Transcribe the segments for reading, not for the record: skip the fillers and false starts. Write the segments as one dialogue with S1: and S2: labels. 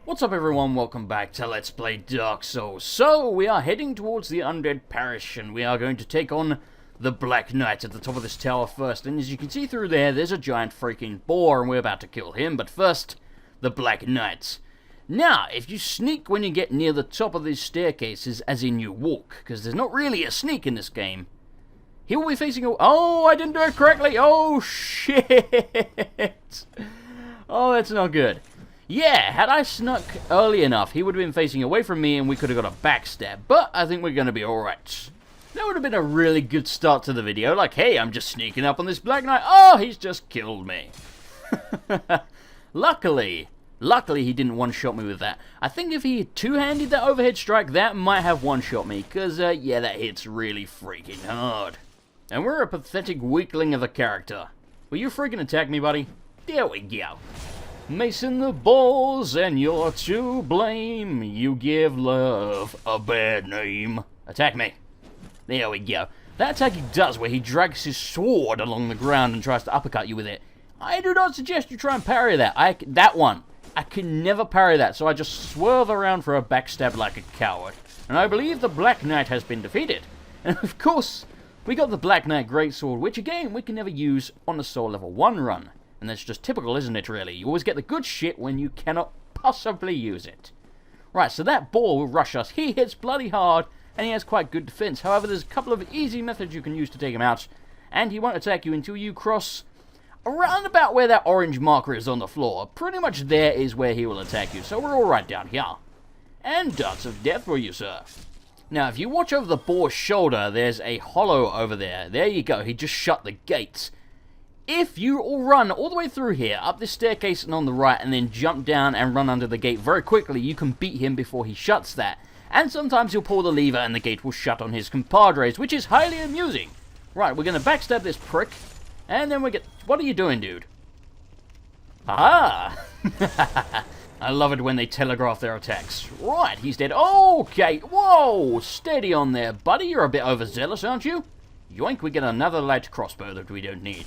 S1: What's up everyone, welcome back to Let's Play Dark Souls. So, we are heading towards the Undead Parish, and we are going to take on the Black Knight at the top of this tower first. And as you can see through there, there's a giant freaking boar, and we're about to kill him. But first, the Black Knight. Now, if you sneak when you get near the top of these staircases, as in you walk, because there's not really a sneak in this game, he will be facing a... Oh, I didn't do it correctly! Oh, shit! Oh, that's not good. Yeah, had I snuck early enough, he would have been facing away from me and we could have got a backstab, but I think we're going to be alright. That would have been a really good start to the video, like, hey, I'm just sneaking up on this Black Knight. Oh, he's just killed me. Luckily he didn't one-shot me with that. I think if he had two-handed that overhead strike, that might have one-shot me, because, yeah, that hits really freaking hard. And we're a pathetic weakling of a character. Will you freaking attack me, buddy? There we go. Mason the balls, and you're to blame. You give love a bad name. Attack me. There we go. That attack he does where he drags his sword along the ground and tries to uppercut you with it. I do not suggest you try and parry that. That one. I can never parry that, so I just swerve around for a backstab like a coward. And I believe the Black Knight has been defeated. And of course, we got the Black Knight Greatsword, which again, we can never use on a Soul Level 1 run. And that's just typical, isn't it, really? You always get the good shit when you cannot possibly use it. Right, so that boar will rush us. He hits bloody hard, and he has quite good defense. However, there's a couple of easy methods you can use to take him out, and he won't attack you until you cross around about where that orange marker is on the floor. Pretty much there is where he will attack you, so we're all right down here. And darts of death for you, sir. Now, if you watch over the boar's shoulder, there's a hollow over there. There you go, he just shut the gates. If you all run all the way through here, up this staircase and on the right, and then jump down and run under the gate very quickly, you can beat him before he shuts that. And sometimes he'll pull the lever and the gate will shut on his compadres, which is highly amusing. Right, we're going to backstab this prick, and then we get... What are you doing, dude? Aha! I love it when they telegraph their attacks. Right, he's dead. Okay, whoa! Steady on there, buddy. You're a bit overzealous, aren't you? Yoink, we get another light crossbow that we don't need.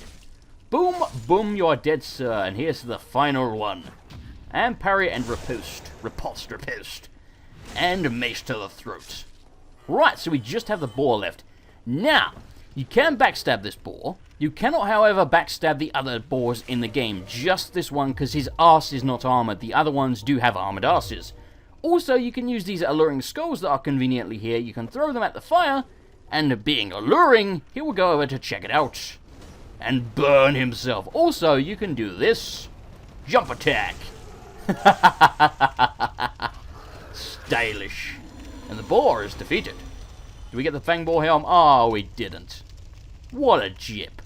S1: Boom, boom, you're dead, sir, and here's the final one. And parry and riposte. Riposte. And mace to the throat. Right, so we just have the boar left. Now, you can backstab this boar. You cannot, however, backstab the other boars in the game. Just this one, because his arse is not armored. The other ones do have armored arses. Also, you can use these alluring skulls that are conveniently here. You can throw them at the fire, and being alluring, he will go over to check it out. And burn himself. Also, you can do this. Jump attack. Stylish. And the boar is defeated. Did we get the fang boar helm? Oh, we didn't. What a jip.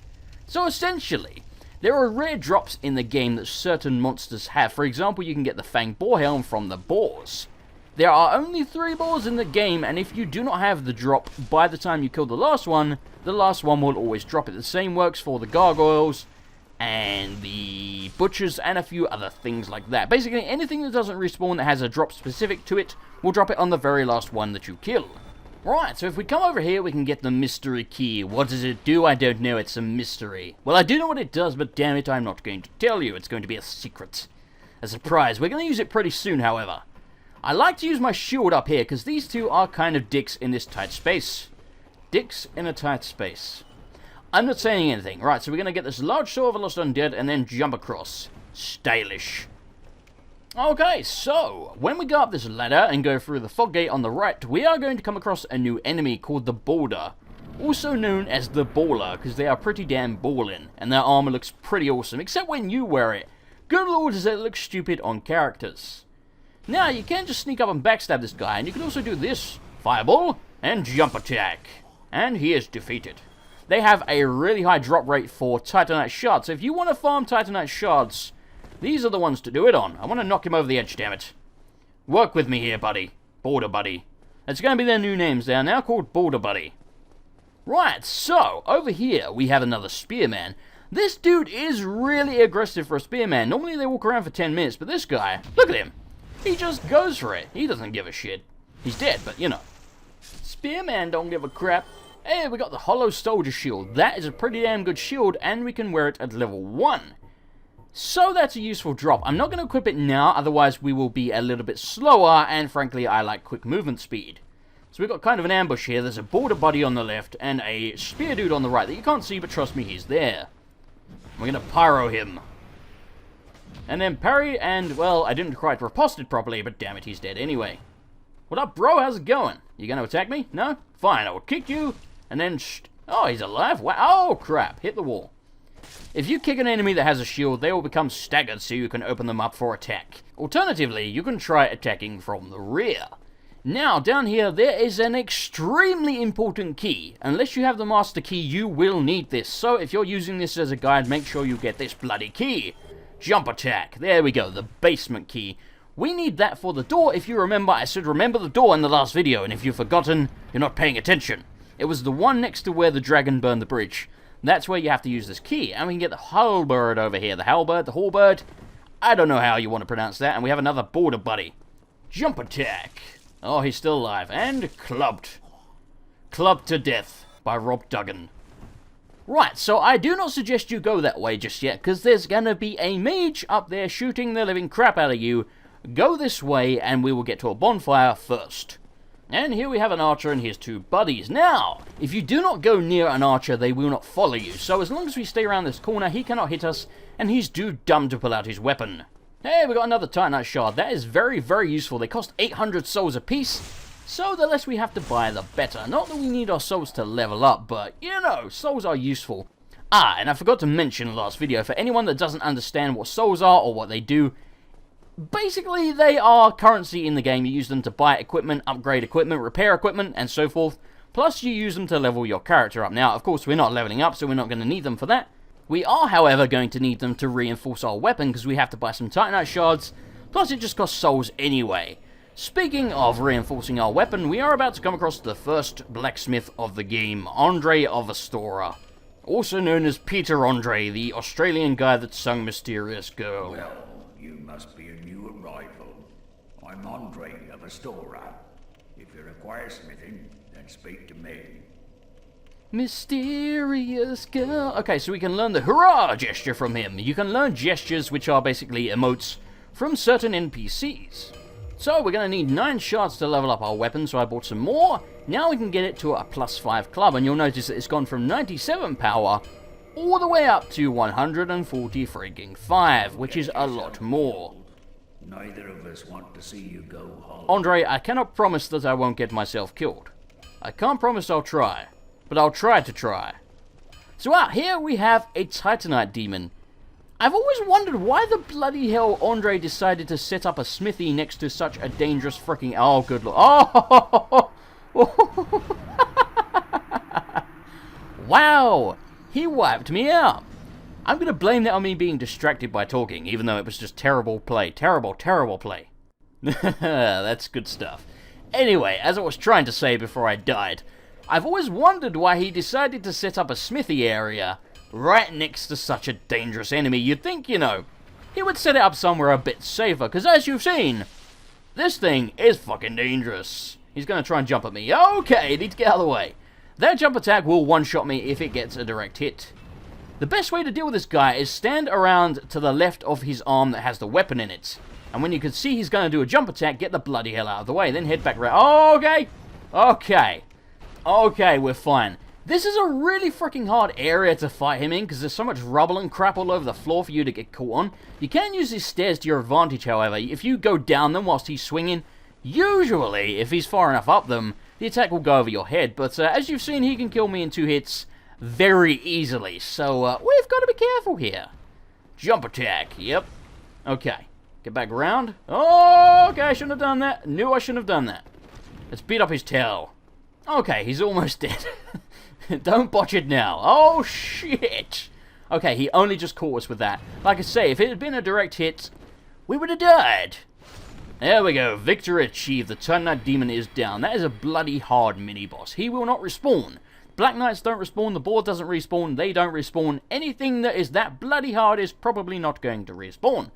S1: So essentially, there are rare drops in the game that certain monsters have. For example, you can get the fang boar helm from the boars. There are only 3 boars in the game, and if you do not have the drop by the time you kill the last one will always drop it. The same works for the Gargoyles, and the Butchers, and a few other things like that. Basically, anything that doesn't respawn that has a drop specific to it, will drop it on the very last one that you kill. Right, so if we come over here, we can get the mystery key. What does it do? I don't know, it's a mystery. Well, I do know what it does, but damn it, I'm not going to tell you. It's going to be a secret. A surprise. We're going to use it pretty soon, however. I like to use my shield up here, because these two are kind of dicks in this tight space. Dicks in a tight space. I'm not saying anything. Right, so we're going to get this large sword of a lost undead, and then jump across. Stylish. Okay, so, when we go up this ladder and go through the fog gate on the right, we are going to come across a new enemy called the Boulder. Also known as the Baller, because they are pretty damn ballin', and their armor looks pretty awesome, except when you wear it. Good lord, does it look stupid on characters. Now, you can just sneak up and backstab this guy, and you can also do this. Fireball, and jump attack. And he is defeated. They have a really high drop rate for Titanite shards, so if you want to farm Titanite shards, these are the ones to do it on. I want to knock him over the edge, damn it. Work with me here, buddy. Border Buddy. It's going to be their new names. They are now called Border Buddy. Right, so, over here, we have another Spearman. This dude is really aggressive for a Spearman. Normally they walk around for 10 minutes, but this guy, look at him. He just goes for it. He doesn't give a shit. He's dead, but you know. Spearman don't give a crap. Hey, we got the Hollow Soldier Shield. That is a pretty damn good shield, and we can wear it at level 1. So that's a useful drop. I'm not going to equip it now, otherwise we will be a little bit slower, and frankly I like quick movement speed. So we've got kind of an ambush here. There's a border buddy on the left and a spear dude on the right that you can't see, but trust me, he's there. We're going to pyro him. And then parry, and, well, I didn't quite riposte it properly, but damn it, he's dead anyway. What up, bro? How's it going? You going to attack me? No? Fine, I will kick you, and then... Oh, he's alive? Wow. Oh, crap. Hit the wall. If you kick an enemy that has a shield, they will become staggered so you can open them up for attack. Alternatively, you can try attacking from the rear. Now, down here, there is an extremely important key. Unless you have the master key, you will need this. So, if you're using this as a guide, make sure you get this bloody key. Jump attack. There we go, the basement key. We need that for the door. If you remember, I said remember the door in the last video, and if you've forgotten, you're not paying attention. It was the one next to where the dragon burned the bridge. That's where you have to use this key. And we can get the halberd over here. The halberd, the halberd. I don't know how you want to pronounce that. And we have another border buddy. Jump attack. Oh, he's still alive. And clubbed. Clubbed to death by Rob Duggan. Right, so I do not suggest you go that way just yet, because there's going to be a mage up there shooting the living crap out of you. Go this way, and we will get to a bonfire first. And here we have an archer and his two buddies. Now, if you do not go near an archer, they will not follow you. So as long as we stay around this corner, he cannot hit us, and he's too dumb to pull out his weapon. Hey, we got another Titanite shard. That is very, very useful. They cost 800 souls apiece, so the less we have to buy, the better. Not that we need our souls to level up, but, you know, souls are useful. Ah, and I forgot to mention in the last video, for anyone that doesn't understand what souls are or what they do, basically, they are currency in the game. You use them to buy equipment, upgrade equipment, repair equipment, and so forth. Plus, you use them to level your character up. Now, of course, we're not leveling up, so we're not going to need them for that. We are, however, going to need them to reinforce our weapon, because we have to buy some Titanite shards. Plus, it just costs souls anyway. Speaking of reinforcing our weapon, we are about to come across the first blacksmith of the game, Andre of Astora. Also known as Peter Andre, the Australian guy that sung Mysterious Girl.
S2: Well, you must be a new arrival. I'm Andre of Astora. If you require smithing, then speak to me.
S1: Mysterious Girl. Okay, so we can learn the hurrah gesture from him. You can learn gestures which are basically emotes from certain NPCs. So we're going to need 9 shards to level up our weapon, so I bought some more. Now we can get it to a +5 club, and you'll notice that it's gone from 97 power all the way up to 140 freaking 5, which is a lot more.
S2: Neither of us want to see you go home.
S1: Andre, I cannot promise that I won't get myself killed. I can't promise I'll try, but I'll try to try. So out here we have a Titanite demon. I've always wondered why the bloody hell Andre decided to set up a smithy next to such a dangerous freaking... Oh, good lord. Oh! Wow! He wiped me out. I'm going to blame that on me being distracted by talking, even though it was just terrible play. Terrible, terrible play. That's good stuff. Anyway, as I was trying to say before I died, I've always wondered why he decided to set up a smithy area right next to such a dangerous enemy. You'd think, you know, he would set it up somewhere a bit safer, because as you've seen, this thing is fucking dangerous. He's going to try and jump at me. Okay, need to get out of the way. That jump attack will one-shot me if it gets a direct hit. The best way to deal with this guy is stand around to the left of his arm that has the weapon in it. And when you can see he's going to do a jump attack, get the bloody hell out of the way, then head back around. Okay, okay, okay, we're fine. This is a really freaking hard area to fight him in, because there's so much rubble and crap all over the floor for you to get caught on. You can use these stairs to your advantage, however. If you go down them whilst he's swinging, usually, if he's far enough up them, the attack will go over your head. But as you've seen, he can kill me in 2 hits very easily. So we've got to be careful here. Jump attack, yep. Okay, get back around. Oh, okay, I shouldn't have done that. Knew I shouldn't have done that. Let's beat up his tail. Okay, he's almost dead. Don't botch it now. Oh, shit. Okay, he only just caught us with that. Like I say, if it had been a direct hit, we would have died. There we go. Victory achieved. The Titanite demon is down. That is a bloody hard mini-boss. He will not respawn. Black Knights don't respawn. The board doesn't respawn. They don't respawn. Anything that is that bloody hard is probably not going to respawn.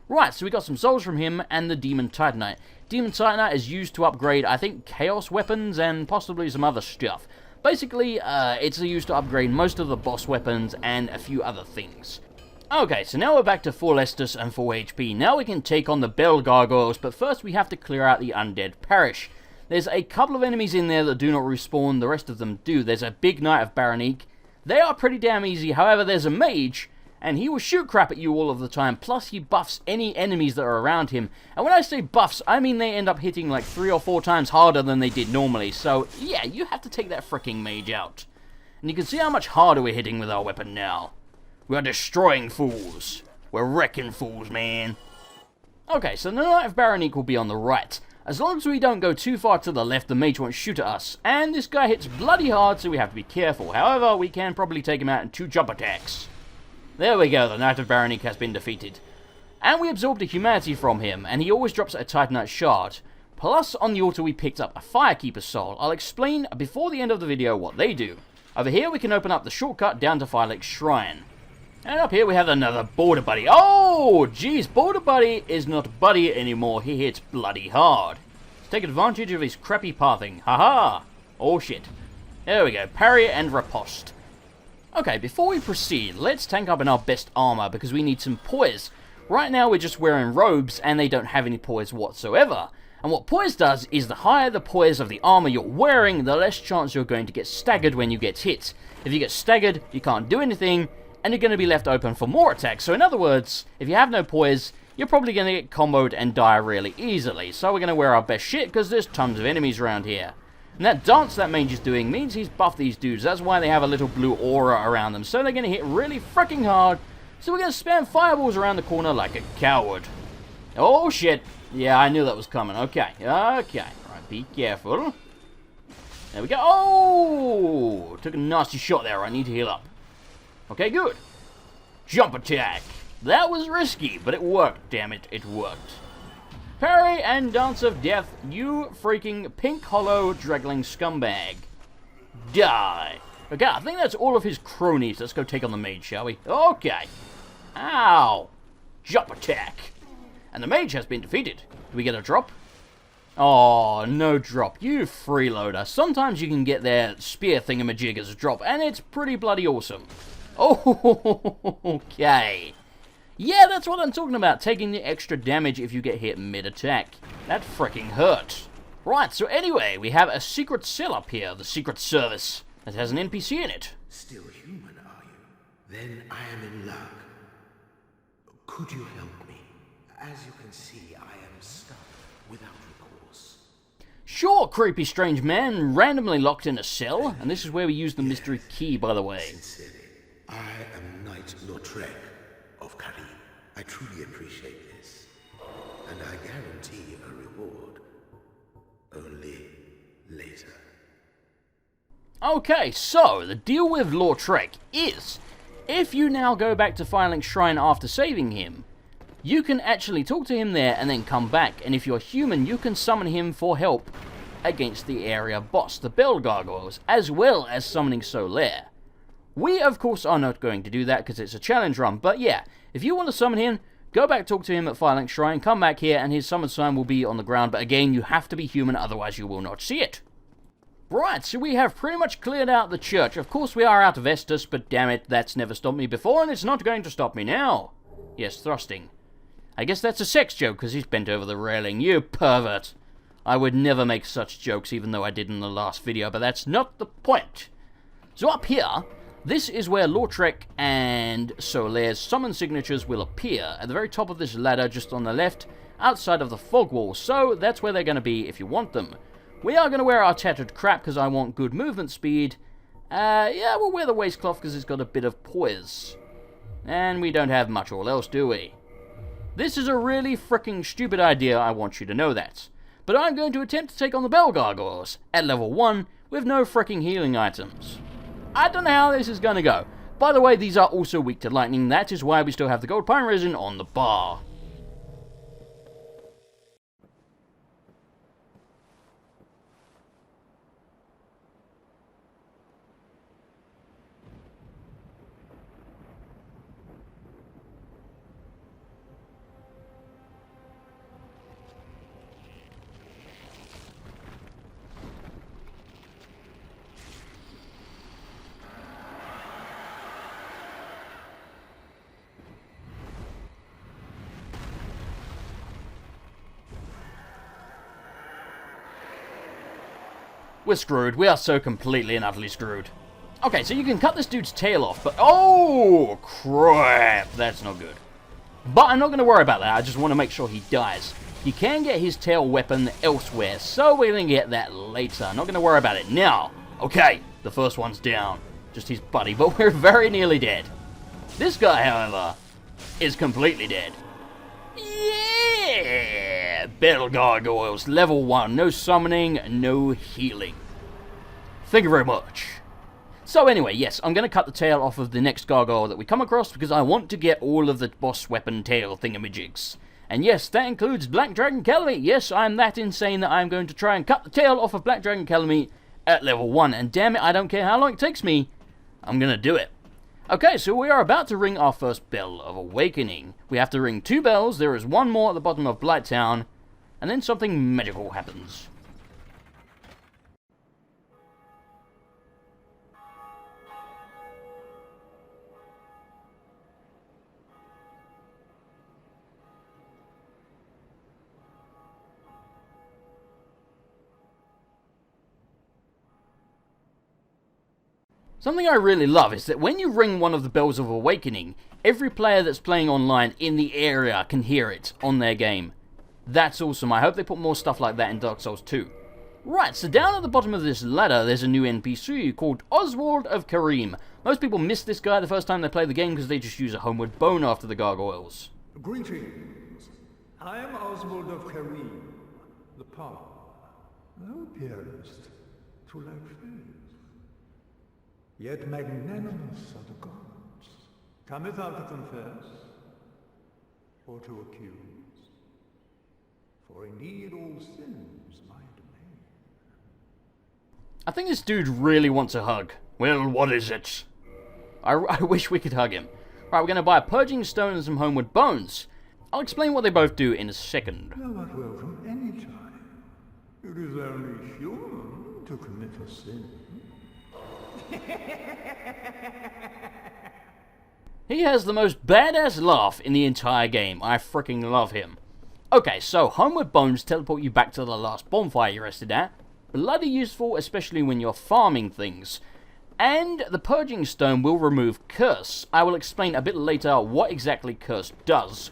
S1: Right, so we got some souls from him and the Demon Titanite. Demon Titanite is used to upgrade, I think, Chaos weapons and possibly some other stuff. Basically, it's used to upgrade most of the boss weapons and a few other things. Okay, so now we're back to full Estus and full HP. Now we can take on the Bell Gargoyles, but first we have to clear out the Undead Parish. There's a couple of enemies in there that do not respawn, the rest of them do. There's a big Knight of Baronique. They are pretty damn easy, however there's a mage, and he will shoot crap at you all of the time, plus he buffs any enemies that are around him. And when I say buffs, I mean they end up hitting like 3 or 4 times harder than they did normally, so yeah, you have to take that fricking mage out. And you can see how much harder we're hitting with our weapon now. We are destroying fools. We're wrecking fools, man. Okay, so the Knight of Baronique will be on the right. As long as we don't go too far to the left, the mage won't shoot at us. And this guy hits bloody hard, so we have to be careful. However, we can probably take him out in 2 jump attacks. There we go, the Knight of Baronique has been defeated. And we absorbed a humanity from him, and he always drops a Titanite shard. Plus, on the altar we picked up a Firekeeper soul. I'll explain before the end of the video what they do. Over here we can open up the shortcut down to Firelink Shrine. And up here we have another Border Buddy. Oh, jeez, Border Buddy is not Buddy anymore. He hits bloody hard. Let's take advantage of his crappy pathing. Haha. Oh, shit. There we go. Parry and riposte. Okay, before we proceed, let's tank up in our best armor because we need some poise. Right now we're just wearing robes and they don't have any poise whatsoever. And what poise does is the higher the poise of the armor you're wearing, the less chance you're going to get staggered when you get hit. If you get staggered, you can't do anything, and you're going to be left open for more attacks. So in other words, if you have no poise, you're probably going to get comboed and die really easily. So we're going to wear our best shit because there's tons of enemies around here. And that dance that mage is doing means he's buffed these dudes. That's why they have a little blue aura around them. So they're going to hit really freaking hard. So we're going to spam fireballs around the corner like a coward. Oh shit. Yeah, I knew that was coming. Okay. Okay. Right, be careful. There we go. Oh! Took a nasty shot there. I need to heal up. Okay, good. Jump attack. That was risky, but it worked, damn it, it worked. Parry and Dance of Death, you freaking pink hollow draggling scumbag. Die. Okay, I think that's all of his cronies. Let's go take on the mage, shall we? Okay. Ow. Jump attack. And the mage has been defeated. Do we get a drop? Oh, no drop. You freeloader. Sometimes you can get their spear thingamajig as a drop, and it's pretty bloody awesome. Oh, okay. Yeah, that's what I'm talking about, taking the extra damage if you get hit mid-attack. That freaking hurt. Right, so anyway, we have a secret cell up here, the Secret Service, that has an NPC in it.
S3: Still human, are you? Then I am in luck. Could you help me? As you can see, I am stuck without recourse.
S1: Sure, creepy strange man, randomly locked in a cell, and this is where we use the mystery key, by the way.
S3: Sincerely. I am Knight Lautrec of Karim. I truly appreciate this, and I guarantee a reward. Only later.
S1: Okay, so the deal with Lautrec is, if you now go back to Firelink Shrine after saving him, you can actually talk to him there and then come back, and if you're human, you can summon him for help against the area boss, the Bell Gargoyles, as well as summoning Solaire. We, of course, are not going to do that because it's a challenge run, but yeah, if you want to summon him, go back, talk to him at Firelink Shrine, come back here, and his summon sign will be on the ground, but again, you have to be human, otherwise you will not see it. Right, so we have pretty much cleared out the church. Of course, we are out of Estus, but damn it, that's never stopped me before, and it's not going to stop me now. Yes, thrusting. I guess that's a sex joke, because he's bent over the railing. You pervert. I would never make such jokes, even though I did in the last video, but that's not the point. So up here, this is where Lautrec and Solaire's summon signatures will appear, at the very top of this ladder, just on the left, outside of the fog wall, so that's where they're going to be if you want them. We are going to wear our tattered crap, because I want good movement speed. Yeah, we'll wear the waistcloth, because it's got a bit of poise. And we don't have much all else, do we? This is a really freaking stupid idea, I want you to know that. But I'm going to attempt to take on the Bell Gargoyles, at level 1, with no freaking healing items. I don't know how this is going to go. By the way, these are also weak to lightning. That is why we still have the gold pine resin on the bar. We're screwed. We are so completely and utterly screwed. Okay, so you can cut this dude's tail off, but... Oh, crap. That's not good. But I'm not going to worry about that. I just want to make sure he dies. You can get his tail weapon elsewhere, so we're going to get that later. Not going to worry about it now. Okay, the first one's down. Just his buddy, but we're very nearly dead. This guy, however, is completely dead. Yeah! Battle Gargoyles, level 1. No summoning, no healing. Thank you very much. So anyway, yes, I'm going to cut the tail off of the next gargoyle that we come across because I want to get all of the boss weapon tail thingamajigs. And yes, that includes Black Dragon Kalameet. Yes, I'm that insane that I'm going to try and cut the tail off of Black Dragon Kalameet at level 1. And damn it, I don't care how long it takes me, I'm going to do it. Okay, so we are about to ring our first bell of awakening. We have to ring 2 bells, there is one more at the bottom of Blighttown, and then something magical happens. Something I really love is that when you ring one of the bells of awakening, every player that's playing online in the area can hear it on their game. That's awesome. I hope they put more stuff like that in Dark Souls 2. Right, so down at the bottom of this ladder, there's a new NPC called Oswald of Karim. Most people miss this guy the first time they play the game because they just use a homeward bone after the gargoyles.
S4: Greetings. I am Oswald of Karim, the power. Thou appearest to lack faith. Yet magnanimous are the gods. Cometh thou to confess, or to accuse? For indeed all sins my domain.
S1: I think this dude really wants a hug. Well, what is it? I wish we could hug him. Right, we're going to buy a purging stone and some homeward bones. I'll explain what they both do in a second.
S4: Thou art welcome any time. It is only human to commit a sin.
S1: He has the most badass laugh in the entire game. I freaking love him. Okay, so homeward bones teleport you back to the last bonfire you rested at. Bloody useful, especially when you're farming things. And the purging stone will remove curse. I will explain a bit later what exactly curse does.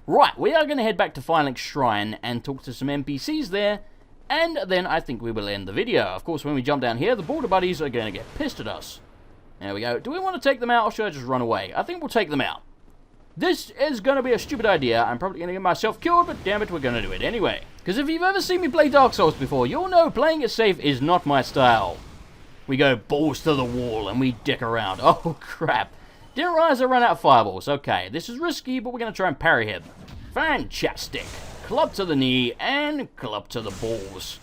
S1: Right, we are going to head back to Firelink's Shrine and talk to some NPCs there. And then I think we will end the video. Of course, when we jump down here, the border buddies are going to get pissed at us. There we go. Do we want to take them out or should I just run away? I think we'll take them out. This is going to be a stupid idea. I'm probably going to get myself killed, but damn it, we're going to do it anyway. Because if you've ever seen me play Dark Souls before, you'll know playing it safe is not my style. We go balls to the wall and we dick around. Oh, crap. Didn't realize I ran out of fireballs. Okay, this is risky, but we're going to try and parry him. Fantastic. Club to the knee and club to the balls.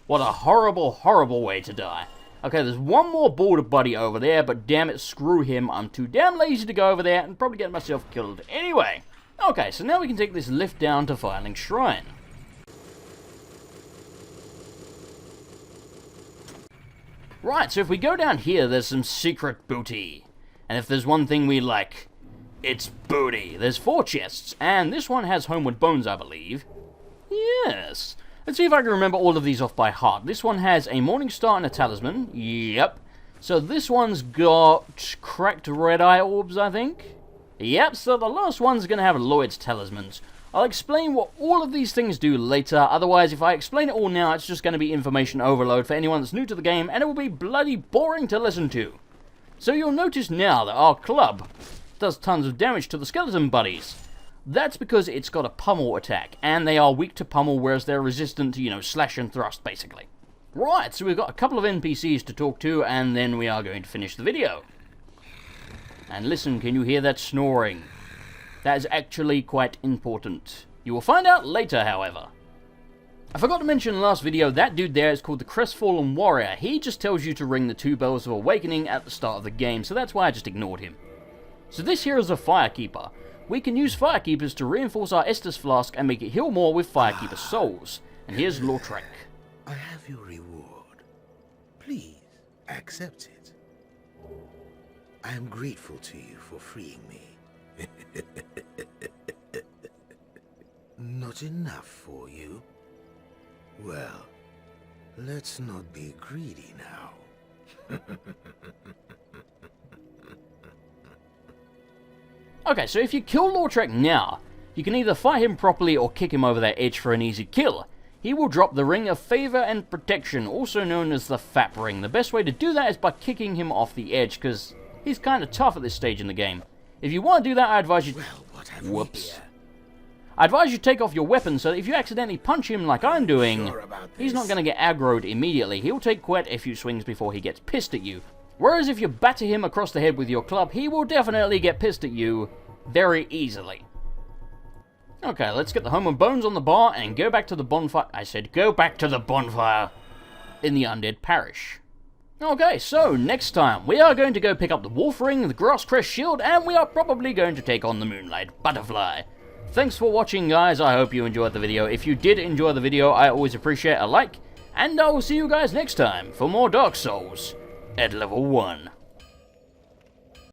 S1: What a horrible, horrible way to die. Okay, there's one more border buddy over there, but damn it, screw him. I'm too damn lazy to go over there and probably get myself killed anyway. Okay, so now we can take this lift down to Firelink's Shrine. Right, so if we go down here, there's some secret booty. And if there's one thing we like, it's booty. There's 4 chests, and this one has homeward bones, I believe. Yes. Let's see if I can remember all of these off by heart. This one has a morning star and a talisman. Yep. So this one's got cracked red eye orbs, I think. Yep, so the last one's going to have Lloyd's talismans. I'll explain what all of these things do later. Otherwise, if I explain it all now, it's just going to be information overload for anyone that's new to the game, and it will be bloody boring to listen to. So you'll notice now that our club does tons of damage to the skeleton buddies. That's because it's got a pummel attack, and they are weak to pummel, whereas they're resistant to, you know, slash and thrust, basically. Right, so we've got a couple of NPCs to talk to, and then we are going to finish the video. And listen, can you hear that snoring? That is actually quite important. You will find out later, however. I forgot to mention in the last video, that dude there is called the Crestfallen Warrior. He just tells you to ring the 2 bells of awakening at the start of the game, so that's why I just ignored him. So this here is a Firekeeper. We can use Firekeepers to reinforce our Estus Flask and make it heal more with Firekeeper souls. And here's Lautrec.
S3: I have your reward. Please, accept it. I am grateful to you for freeing me. Not enough for you? Well, Let's not be greedy now.
S1: Okay, so if you kill Lautrec now, you can either fight him properly or kick him over that edge for an easy kill. He will drop the Ring of Favor and Protection, also known as the Fap Ring. The best way to do that is by kicking him off the edge, because he's kind of tough at this stage in the game. If you want to do that, I advise you...
S3: Well, what have
S1: Whoops.
S3: we here?
S1: I advise you take off your weapon so that if you accidentally punch him like I'm doing,
S3: Sure about
S1: he's not
S3: this?
S1: going to get aggroed immediately. He'll take quite a few swings before he gets pissed at you. Whereas if you batter him across the head with your club, he will definitely get pissed at you very easily. Okay, let's get the home and bones on the bar and go back to the bonfire. I said go back to the bonfire in the Undead Parish. Okay, so next time we are going to go pick up the Wolf Ring, the Grasscrest Shield, and we are probably going to take on the Moonlight Butterfly. Thanks for watching, guys. I hope you enjoyed the video. If you did enjoy the video, I always appreciate a like, and I will see you guys next time for more Dark Souls at level 1.